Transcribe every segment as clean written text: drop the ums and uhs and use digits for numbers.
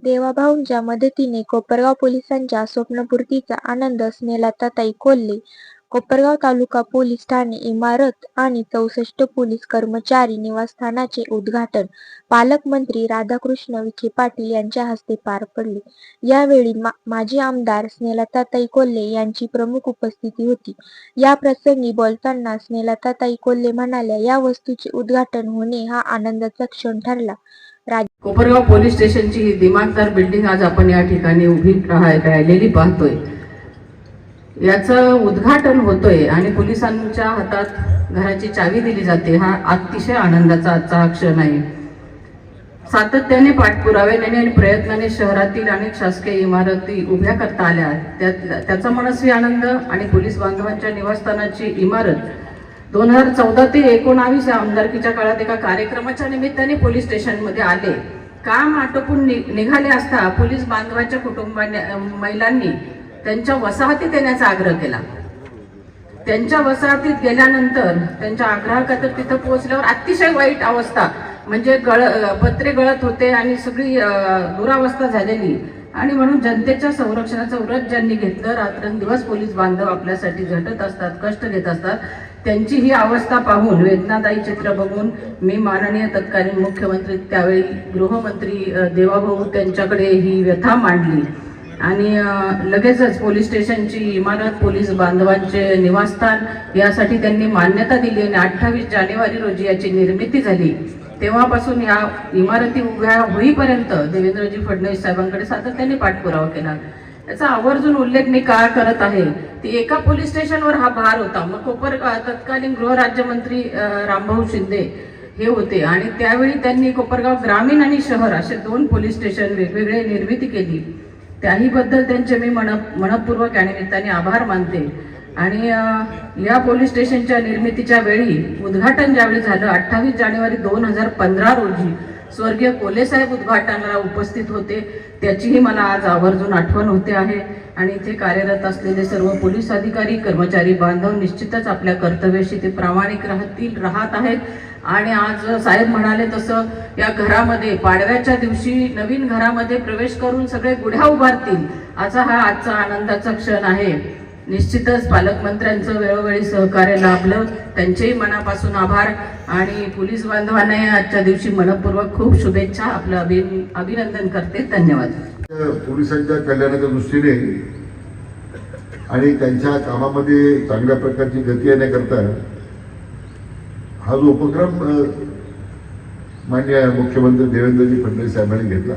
देवाभाऊंच्या मदतीने कोपरगाव पोलिसांच्या स्वप्नपूर्तीचा आनंद स्नेहलताताई कोल्हे. कोपरगाव तालुका पोलीस ठाणे इमारत आणि 64 पोलीस कर्मचारी निवासस्थानाचे उद्घाटन पालकमंत्री राधाकृष्ण विखे पाटील यांच्या हस्ते पार पडले. यावेळी माजी आमदार स्नेहलताताई कोल्हे यांची प्रमुख उपस्थिती होती. या प्रसंगी बोलताना स्नेहलताताई कोल्हे म्हणाल्या, या वास्तूचे उद्घाटन होणे हा आनंदाचा क्षण ठरला. कोपरगाव पोलीस स्टेशनची ही दिमागदार बिल्डिंग आज आपण या ठिकाणी उभी राहिलेली पाहतोय. याचं उद्घाटन होतोय आणि पोलिसांच्या हातात घराची चावी दिली जाते. हा अतिशय आनंदाचा आजचा क्षण आहे. सातत्याने पाठपुराव्याने आणि प्रयत्नाने शहरातील अनेक शासकीय इमारती उभ्या करता आल्या. त्याचा मनस्वी आनंद आणि पोलीस बांधवांच्या निवासस्थानाची इमारत 2014 ते 19 या आमदारकीच्या काळात एका कार्यक्रमाच्या निमित्ताने पोलीस स्टेशनमध्ये आले. काम आटोपून निघाले असता पोलीस बांधवाच्या महिलांनी त्यांच्या वसाहतीत येण्याचा आग्रह केला. त्यांच्या वसाहतीत गेल्यानंतर त्यांच्या आग्रहाखातर तिथं पोहोचल्यावर अतिशय वाईट अवस्था, म्हणजे पत्रे गळत होते आणि सगळी दुरावस्था झालेली. आणि म्हणून जनतेच्या संरक्षणाचं व्रत ज्यांनी घेतलं, रात्रंदिवस पोलीस बांधव आपल्यासाठी झटत असतात, कष्ट घेत असतात, त्यांची ही अवस्था पाहून, वेदनादायी चित्र बघून मी माननीय तत्कालीन मुख्यमंत्री, त्यावेळी गृहमंत्री देवाभाऊ त्यांच्याकडे ही व्यथा मांडली आणि लगेचच पोलीस स्टेशनची इमारत, पोलीस बांधवांचे निवासस्थान यासाठी त्यांनी मान्यता दिली आणि 28 जानेवारी रोजी याची निर्मिती झाली. तेव्हापासून या इमारती उभ्या होईपर्यंत देवेंद्रजी फडणवीस साहेबांकडे सातत्याने पाठपुरावा केला. याचा आवर्जून उल्लेख मी का करत आहे, ती एका पोलीस स्टेशनवर हा भार होता. मग तत्कालीन गृहराज्यमंत्री रामभाऊ शिंदे हे होते आणि त्यावेळी त्यांनी कोपरगाव ग्रामीण आणि शहर असे 2 पोलीस स्टेशन वेगवेगळे निर्मिती केली. त्याही बद्दल त्यांचे मी मनपूर्वक या निमित्ताने आभार मानते. आणि या पोलीस स्टेशनच्या निर्मितीच्या वेळी उद्घाटन ज्यावेळी झालं 28 जानेवारी 2015 रोजी स्वर्गीय कोल्हे साहेब उद्घाटनाला उपस्थित होते. त्याचीही मला आज आवर्जून आठवण होते आहे. आणि इथे कार्यरत असलेले सर्व पोलीस अधिकारी, कर्मचारी बांधव निश्चितच आपल्या कर्तव्याशी ते प्रामाणिक राहत आहेत. आणि आज साहेब म्हणाले तसं या घरामध्ये पाडव्याच्या दिवशी नवीन घरामध्ये प्रवेश करून सगळे गुढ्या उभारतील, असा हा आजचा आनंदाचा क्षण आहे. निश्चितच पालकमंत्र्यांचं वेळोवेळी सहकार्य लाभलं, त्यांचेही मनापासून आभार. आणि पोलीस बांधवांना आजच्या दिवशी मनपूर्वक खूप शुभेच्छा, आपलं अभिनंदन करते. धन्यवाद. पोलिसांच्या कल्याणाच्या दृष्टीने आणि त्यांच्या कामामध्ये चांगल्या प्रकारची गती येण्याकरता हा जो उपक्रम माननीय मुख्यमंत्री देवेंद्रजी फडणवीस साहेबांनी घेतला,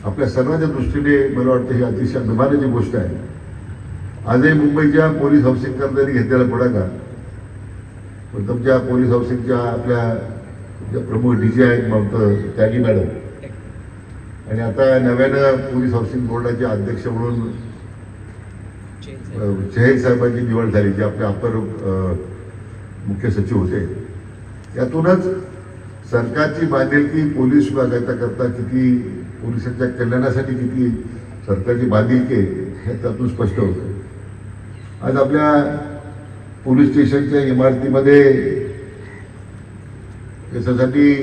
आपल्या सर्वांच्या दृष्टीने मला वाटतं ही अतिशय अभिमानाची गोष्ट आहे. आजही मुंबईच्या पोलीस हाऊसिंग करताना घेतलेला पुढाकार, पण तुमच्या पोलीस हाऊसिंगच्या आपल्या प्रमुख डीजी आहेत त्यागी मॅडम, आणि आता नव्यानं पोलीस हाऊसिंग बोर्डाचे अध्यक्ष म्हणून चहेल साहेबांची निवड झाली, जे आपले अपर मुख्य सचिव होते. यातूनच सरकारची बांधिलकी पोलीस विभागाच्या करता किती, पोलिसांच्या कल्याणासाठी किती सरकारची बांधिलकी हे त्यातून स्पष्ट होतं. आज आपल्या पोलीस स्टेशनच्या इमारतीमध्ये याच्यासाठी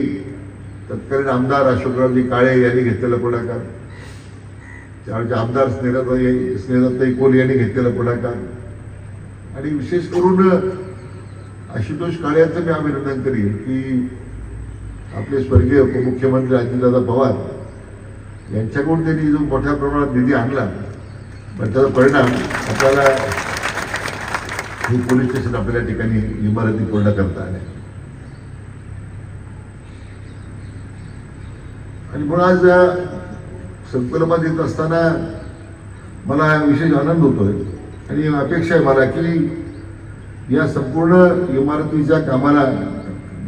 तत्कालीन आमदार अशोकरावजी काळे यांनी घेतलेला पुढाकार, त्यावेळेचे आमदार स्नेहलताताई कोल्हे यांनी घेतलेला पुढाकार, आणि विशेष करून आशुतोष काळे यांचं मी अभिनंदन करीन की आपले स्वर्गीय उपमुख्यमंत्री अजितदादा पवार यांच्याकडून त्यांनी जो मोठ्या प्रमाणात निधी आणला, पण त्याचा परिणाम आपल्याला हे पोलीस स्टेशन आपल्या ठिकाणी इमारती पूर्ण करता आल्या. आणि म्हणून आज संकुलामध्ये येत असताना मला विशेष आनंद होतोय आणि अपेक्षा आहे मला की या संपूर्ण इमारतीच्या कामाला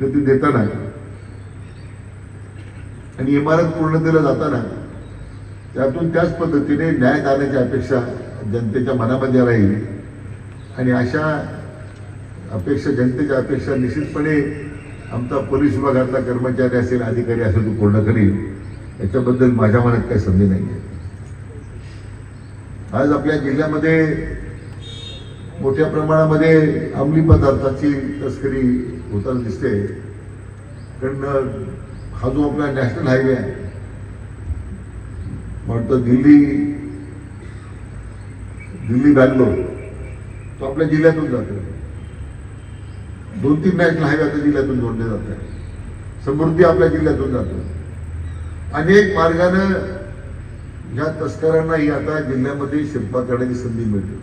गती देताना आणि इमारत पूर्णतेला जाताना त्यातून त्याच पद्धतीने न्याय देण्याची अपेक्षा जनतेच्या मनामध्ये राहील. आणि अशा अपेक्षा, जनतेच्या अपेक्षा निश्चितपणे आमचा पोलीस विभागातला कर्मचारी असेल, अधिकारी असेल, तो पूर्ण करील, याच्याबद्दल माझ्या मनात काही संधी नाही आहे. आज आपल्या जिल्ह्यामध्ये मोठ्या प्रमाणामध्ये अंमली पदार्थाची तस्करी होताना दिसते. कारण हा जो आपला नॅशनल हायवे आहे म्हणतो दिल्ली बँगलोर तो आपल्या जिल्ह्यातून जातो. 2-3 नॅशनल हायवे आता जिल्ह्यातून जोडले जातात. समृद्धी आपल्या जिल्ह्यातून जातो. अनेक मार्गानं या तस्करांनाही आता जिल्ह्यामध्ये शिरपात करण्याची संधी मिळते.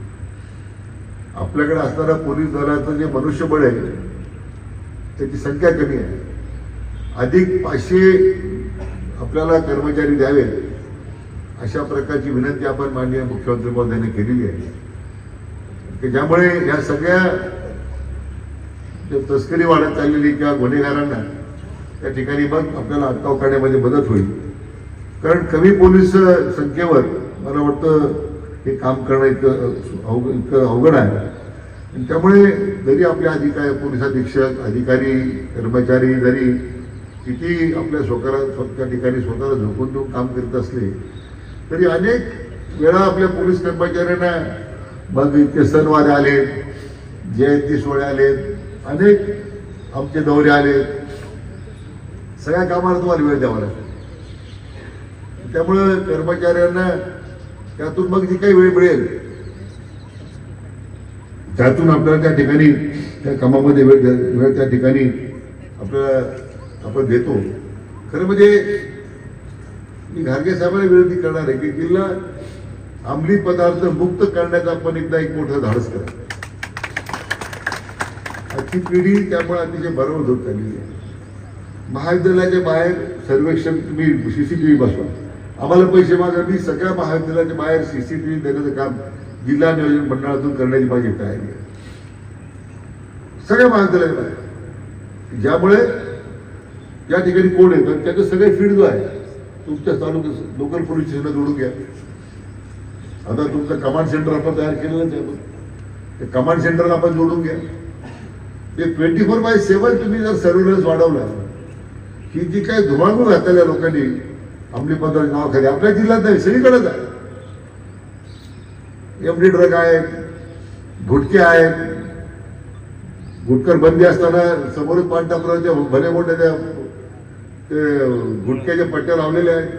आपल्याकडे असणारा पोलीस दलाचं जे मनुष्यबळ आहे त्याची संख्या कमी आहे. अधिक 500 आपल्याला कर्मचारी द्यावे अशा प्रकारची विनंती आपण माननीय मुख्यमंत्री महोदयांनी केलेली आहे की ज्यामुळे या सगळ्या तस्करी वाढत चाललेली किंवा गुन्हेगारांना त्या ठिकाणी मग आपल्याला अटकाव करण्यामध्ये मदत होईल. कारण कमी पोलीस संख्येवर मला वाटतं हे काम करणं इतकं अवघड आहे. आणि त्यामुळे जरी आपल्या अधिकारी, पोलीस अधीक्षक, अधिकारी, कर्मचारी जरी किती आपल्या स्वतः ठिकाणी स्वतःला झोकून देऊन काम करत असले तरी अनेक वेळा आपल्या पोलीस कर्मचाऱ्यांना मग इतके सणवार आले, जयंती सोहळे आले, अनेक आमचे दौरे आले, सगळ्या कामाला तुम्हाला वेळ द्यावा लागतो. त्यामुळं कर्मचाऱ्यांना त्यातून मग जी काही वेळ मिळेल त्यातून आपल्याला त्या ठिकाणी त्या कामामध्ये वेळ त्या ठिकाणी आपण देतो. खरं म्हणजे मी घारगे साहेबांना विनंती करणार आहे की जिल्हा अंमली पदार्थ मुक्त करण्याचा आपण एकदा एक मोठं धाडस करा. आजची पिढी त्यामुळे अतिशय बरोबर होत चाललेली आहे. महाविद्यालयाच्या बाहेर सर्वेक्षण तुम्ही CCTV बसवा, आम्हाला पैसे मागा. मी सगळ्या महाविद्यालयाच्या बाहेर CCTV देण्याचं काम जिल्हा नियोजन मंडळातून करण्याची माझी तयारी आहे. सगळ्या महाविद्यालयाच्या बाहेर, ज्यामुळे या ठिकाणी कोण येतात त्याचे सगळे फीड जो आहे तुमच्या तालुक्यात लोकल पोलीस स्टेशनला जोडून घ्या. आता तुमचं कमांड सेंटर आपण तयार केलेलंच आहे. ते कमांड सेंटरला आपण जोडून घ्या. ते 24/7 तुम्ही जर सर्व्हिलन्स वाढवला, ही जी काय धुमाकूळ घातलेल्या लोकांनी अंमली पदार्थ नावाखाली आपल्या जिल्ह्यात नाही सगळीकडेच आहे. MD ड्रग आहेत, गुटखे आहेत. गुटखर बंदी असताना समोरच पानटापराच्या भले मोठ्या त्या गुटख्याच्या पट्ट्या लावलेल्या आहेत.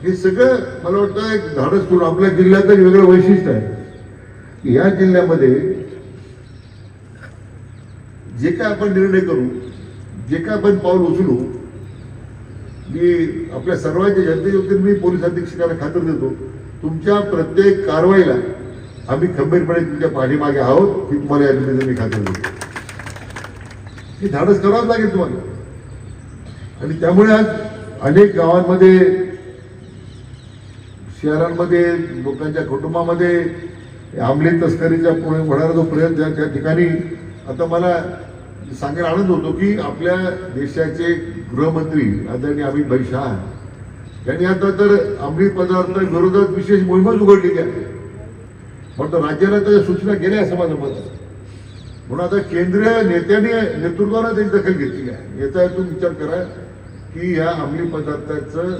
हे सगळं मला वाटतं एक धाडस करून आपल्या जिल्ह्याचं वेगळं वैशिष्ट्य आहे की या जिल्ह्यामध्ये जे काय आपण निर्णय करू, जे काय आपण पाऊल उचलू, मी आपल्या सर्वांच्या जनतेच्या वतीने मी पोलीस अधीक्षकांना खातर देतो तुमच्या प्रत्येक कारवाईला आम्ही खंबीरपणे तुमच्या पाठीमागे आहोत ही तुम्हाला या निमित्ताने मी खातर देतो. ही धाडस करावंच लागेल तुम्हाला. आणि त्यामुळे आज अनेक गावांमध्ये, शहरांमध्ये, लोकांच्या कुटुंबामध्ये अंमली तस्करीचा होणारा जो प्रयत्न त्या ठिकाणी आता मला सांगायला आनंद होतो की आपल्या देशाचे गृहमंत्री आदरणीय अमित भाई शाह यांनी आता तर अंमली पदार्थ विरोधात विशेष मोहीमच उघडलेली आहे. म्हणतो राज्याला त्या सूचना गेल्या असं माझं मत आहे. म्हणून आता केंद्रीय नेतृत्वानं त्याची दखल घेतली आहे. याचा तुम्ही विचार करा की या अंमली पदार्थाचं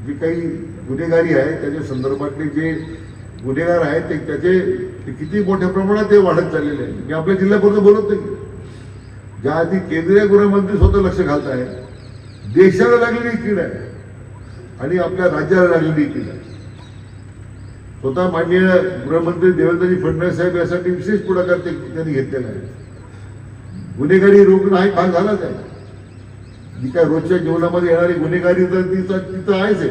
जी काही गुन्हेगारी आहे त्याच्या संदर्भातले जे गुन्हेगार आहेत ते त्याचे किती मोठ्या प्रमाणात ते वाढत चाललेले आहे. मी आपल्या जिल्ह्यापुरतं बोलत नाही. ज्या आधी केंद्रीय गृहमंत्री स्वतः लक्ष घालत आहे, देशाला लागलेली कीड आहे आणि आपल्या राज्याला लागलेली कीड आहे. स्वतः माननीय गृहमंत्री देवेंद्रजी फडणवीस साहेब यासाठी विशेष पुढाकार त्यांनी घेतलेला आहे. गुन्हेगारी रोखणं हा भाग झालाच आहे. जी काय रोजच्या जीवनामध्ये येणारी गुन्हेगारी तर तिथं आहेच आहे,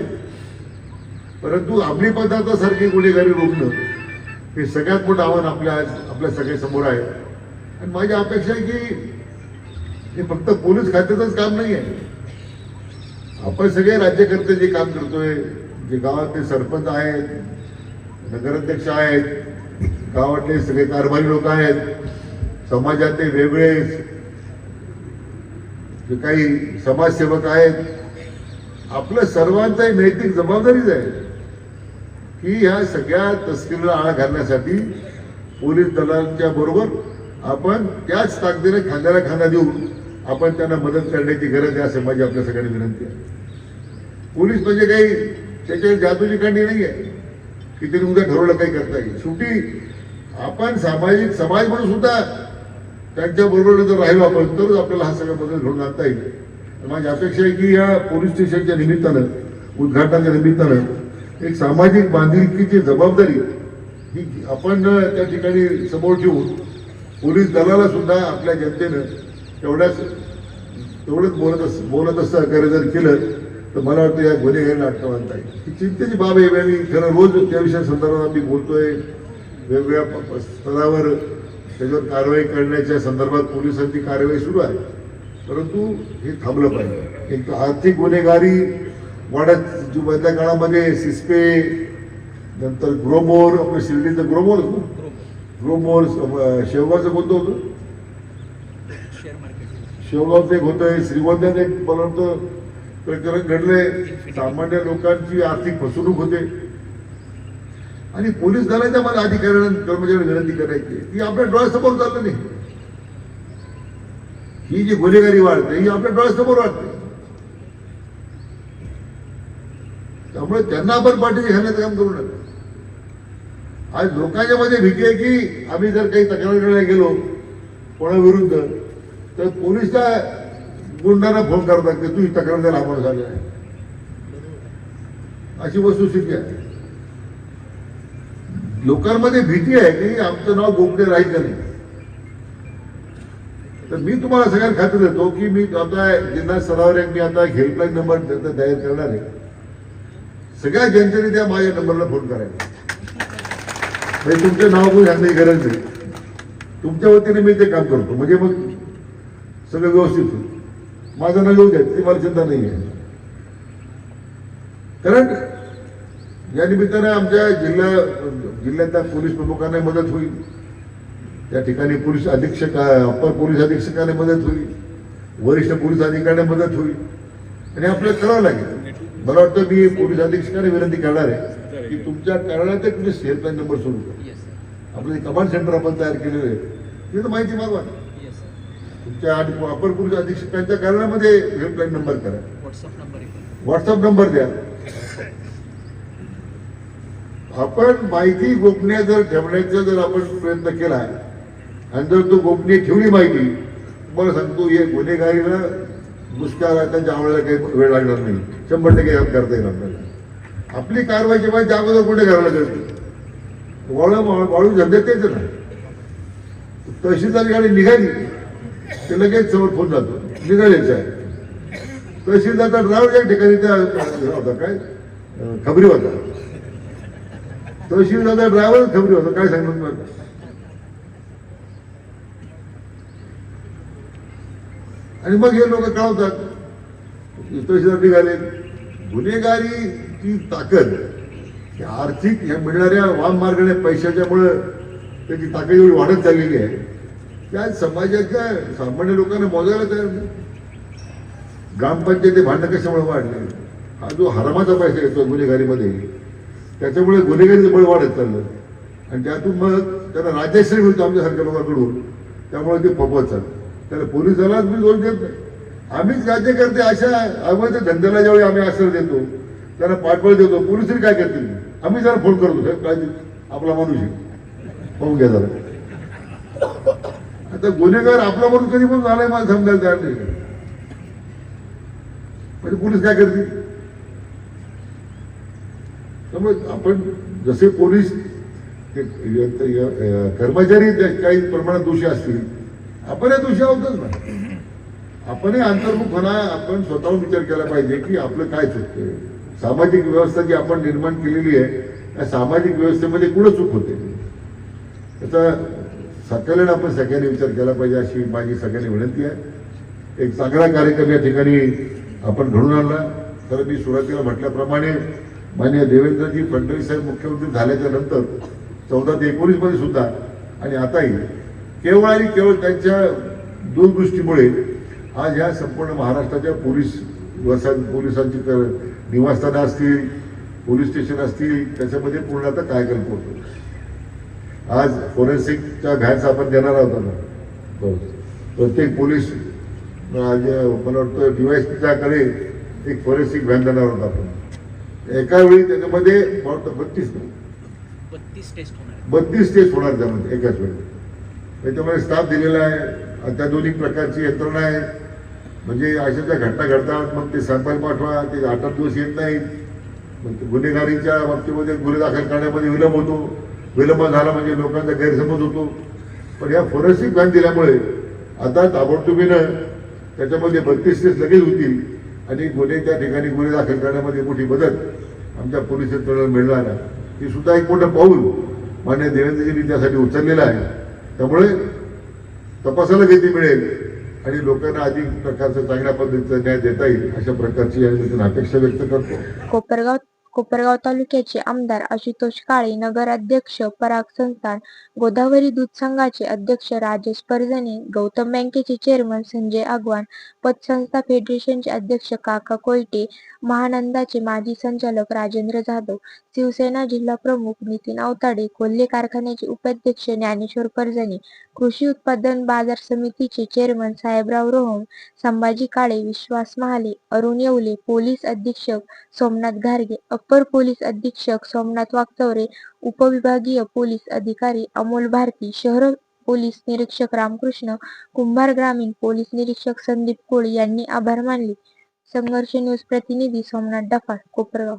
परंतु अंमली पदार्थासारखी गुन्हेगारी रोखणं हे सगळ्यात मोठं आव्हान आपल्या सगळ्या समोर आहे. आणि माझी अपेक्षा आहे की हे फक्त पोलीस खात्याचंच काम नाही आहे. आपण सगळे राज्यकर्ते जे काम करतोय, जे गावातले सरपंच आहेत, नगराध्यक्ष आहेत, गावातले सगळे कारभारी लोक आहेत, समाजातले वेगळे जे काही समाजसेवक आहेत, आपलं सर्वांचा नैतिक जबाबदारीच आहे की या सगळ्या तस्करीला आळा घालण्यासाठी पोलीस दलांच्या बरोबर आपण त्याच ताकदीने खांद्याला खांदा देऊन आपण त्यांना मदत करण्याची गरज आहे असं माझी आपल्या सगळ्यांनी विनंती आहे. पोलीस म्हणजे काही त्याच्या जादूची कांडी नाही आहे की त्यांनी उद्या ठरवलं काही करता येईल. शेवटी आपण सामाजिक समाज म्हणून सुद्धा त्यांच्या बरोबर जर राहिलो आपण तरच आपल्याला हा सगळा बदल घडून आणता येईल. माझी अपेक्षा आहे की या पोलीस स्टेशनच्या निमित्तानं उद्घाटनाच्या निमित्तानं एक सामाजिक बांधिलकीची जबाबदारी ही आपण त्या ठिकाणी समोर ठेवून पोलीस दलाला सुद्धा आपल्या जनतेनं तेवढंच बोलत असं सहकार्य जर केलं तर मला वाटतं या गुन्हेगारीला अटकाव आणता येईल. ही चिंतेची बाब आहे आणि खरं रोज त्या विषया संदर्भात आम्ही बोलतोय. वेगवेगळ्या स्तरावर त्याच्यावर कारवाई करण्याच्या संदर्भात पोलिसांची कार्यवाही सुरू आहे, परंतु हे थांबलं पाहिजे. एक आर्थिक गुन्हेगारी वाढत जो मधल्या काळामध्ये सिस्पे, नंतर ग्रोमोर, आपलं शिर्डीचं ग्रोमोर शेवगावचं कोणतं होतं, शेवगावचं एक होतं, श्रीगोंद्यात एक मला वाटतं प्रकरण घडलंय. सामान्य लोकांची आर्थिक फसवणूक होते आणि पोलीस दलाच्या मला अधिकाऱ्यांना कर्मचाऱ्यांना विनंती करायची की आपल्या डोळ्यासमोर चाललं नाही. ही जी गुन्हेगारी वाढते ही आपल्या डोळ्यासमोर वाढते, त्यामुळे त्यांना आपण पाठीशी घालण्याचं काम करू नका. आज लोकांच्या मध्ये भीती आहे की आम्ही जर काही तक्रार करायला गेलो कोणाविरुद्ध तर पोलीस त्या गुंडांना फोन करतात की तू ही तक्रार द्यायला आम्हाला झाली आहे, अशी वस्तुस्थिती आहे. लोकांमध्ये भीती आहे की आमचं नाव गोपनीय राहील का नाही. तर मी तुम्हाला सगळ्यांना खात्री देतो की मी आता जिल्हा स्तरावर मी आता हेल्पलाईन नंबर तयार करणार आहे. सगळ्या जनतेने त्या माझ्या नंबरला फोन करायचा. म्हणजे तुमचं नाव कोणी सांगण्याची गरज नाही, तुमच्या वतीने मी ते काम करतो, म्हणजे मग सगळं व्यवस्थित होईल. माझं नाव येऊ द्या, ती मला चिंता नाही आहे. कारण या निमित्तानं आमच्या जिल्ह्यातल्या पोलीस प्रमुखांना मदत होईल, त्या ठिकाणी पोलीस अधीक्षक, अप्पर पोलीस अधीक्षकांना मदत होईल, वरिष्ठ पोलीस अधिकाऱ्यांना मदत होईल आणि आपल्याला करावं लागेल. मला वाटतं मी पोलीस अधीक्षकांना विनंती करणार आहे की तुमच्या कार्यालयात एक तुम्ही हेल्पलाईन नंबर सुरू करा. आपलं जे कमांड सेंटर आपण तयार केलेलं आहे तिथं माहिती मागवा. तुमच्या अपर पोलीस अधीक्षकांच्या कार्यालयामध्ये हेल्पलाईन नंबर करा, व्हॉट्सअप नंबर द्या. आपण माहिती गोपनीय जर ठेवण्याचा जर आपण प्रयत्न केला आणि जर तो गोपनीय ठेवली माहिती, तुम्हाला सांगतो हे गुन्हेगारीला मुश्किल त्यांच्या आवडायला काही वेळ लागणार नाही, 100% काम करता येईल आपल्याला. आपली कारवाईची माहिती अगोदर गुन्हेगाराला करते. वाळू धंदे तेच ना, तहसीलदार गाडी निघाली ते लगेच समोर फोन जातो निघालेच आहे. तहसीलदारचा ड्रायव्हर या ठिकाणी त्या होता काय खबरी होता, तहसीलदारचा ड्रायव्हर खबरी होता, काय सांगणार मला. आणि मग हे लोक कळवतात तहसीलदार निघाले. गुन्हेगारीची ताकद आर्थिक ह्या मिळणाऱ्या वाममार्गाने पैशाच्यामुळं त्याची ताकद एवढी वाढत चाललेली आहे त्या समाजाच्या सामान्य लोकांना मोजायला तयार नाही. ग्रामपंचायती भांडणं कशामुळे वाढले, हा जो हरामाचा पैसा येतो गुन्हेगारीमध्ये त्याच्यामुळे गुन्हेगारीचं बळ वाढत चाललं आणि त्यातून मग त्यांना राज्यश्री मिळतो आमच्यासारख्या लोकांकडून, त्यामुळे ते फपवत चाललं. त्याला पोलीस दलात मी दोष देत नाही, आम्हीच राज्यकर्ते अशा अवैध धंद्याला ज्यावेळी आम्ही आश्रय देतो त्यांना पाठबळ देतो, पोलिसही काय करतील आम्ही जरा फोन करतो साहेब काय आपला माणूस आहे पाहून घ्या जरा. आता गुन्हेगार आपला म्हणून कधी पण झालाय मला समजायला तयार नाही, म्हणजे पोलीस काय करतील. त्यामुळे आपण जसे पोलीस कर्मचारी काही प्रमाणात दोषी असतील, आपण हे दोषी आहोतच ना. आपणही अंतर्मुखपणा आपण स्वतःहून विचार केला पाहिजे की आपलं काय चुकतंय. सामाजिक व्यवस्था जी आपण निर्माण केलेली आहे त्या सामाजिक व्यवस्थेमध्ये कुठं चूक होते त्याचा सकाळी आपण सगळ्यांनी विचार केला पाहिजे अशी माझी सगळ्यांनी विनंती आहे. एक चांगला कार्यक्रम या ठिकाणी आपण घडून आणला. तर मी सुरुवातीला म्हटल्याप्रमाणे माननीय देवेंद्रजी फडणवीस साहेब मुख्यमंत्री झाल्याच्या नंतर 14 ते 19 मध्ये सुद्धा आणि आताही केवळ आणि केवळ त्यांच्या दूरदृष्टीमुळे आज या संपूर्ण महाराष्ट्राच्या पोलिसांची निवासस्थानं असतील, पोलीस स्टेशन असतील, त्याच्यामध्ये पूर्ण आता कायकल्प होतो. आज फोरेन्सिकच्या व्हॅन्स आपण देणार आहोत ना, प्रत्येक पोलीस मला वाटतं DYSPच्याकडे एक फोरेन्सिक व्हॅन देणार आहोत आपण. एका वेळी त्याच्यामध्ये 32 टेस्ट होणार त्यामध्ये एकाच वेळी. त्याच्यामध्ये स्टाफ दिलेला आहे, अत्याधुनिक प्रकारची यंत्रणा आहे. म्हणजे अशा ज्या घटना घडतात मग ते सॅम्पल पाठवा, ते 8-8 दिवस येत नाहीत, गुन्हेगारीच्या बाबतीमध्ये गुन्हे दाखल करण्यामध्ये विलंब होतो. विलंब झाला म्हणजे लोकांचा गैरसमज होतो. पण या फॉरेन्सिक व्हॅन दिल्यामुळे आता ताबडतोबीनं त्याच्यामध्ये 32 केस लगेच होतील आणि गुन्हे त्या ठिकाणी गुन्हे दाखल करण्यामध्ये मोठी मदत आमच्या पोलीस यंत्रणेला मिळणार आहे. ही सुद्धा एक मोठं पाऊल माननीय देवेंद्रजींनी त्यासाठी उचललेलं आहे. त्यामुळे तपासाला गती मिळेल आणि लोकांना अधिक प्रकारचा चांगल्या पद्धतीचा न्याय देता येईल अशा प्रकारची या निमित्ताने अपेक्षा व्यक्त करतो. कोपरगाव तालुक्याचे आमदार आशुतोष काळे, नगराध्यक्ष पराग संस्थान, गोदावरी दूध संघाचे अध्यक्ष राजेश परजणे, गौतम बँकेचे चेअरमन संजय आगवान, पतसंस्था फेडरेशनचे अध्यक्ष काका कोयटे, महानंदाचे माजी संचालक राजेंद्र जाधव, शिवसेना जिल्हा प्रमुख नितीन आवताडे, कोल्हे कारखान्याचे उपाध्यक्ष ज्ञानेश्वर परजणे, कृषी उत्पादन बाजार समितीचे चेअरमन साहेबराव रोहम, संभाजी काळे, विश्वास महाले, अरुण येवले, पोलीस अधीक्षक सोमनाथ घारगे, अप्पर पोलीस अधीक्षक सोमनाथ वाकचौरे, उपविभागीय पोलीस अधिकारी अमोल भारती, शहर पोलीस निरीक्षक रामकृष्ण कुंभार, ग्रामीण पोलीस निरीक्षक संदीप कोळी यांनी आभार मानले. संघर्ष न्यूज प्रतिनिधी सोमनाथ डफाळ, कोपरगाव.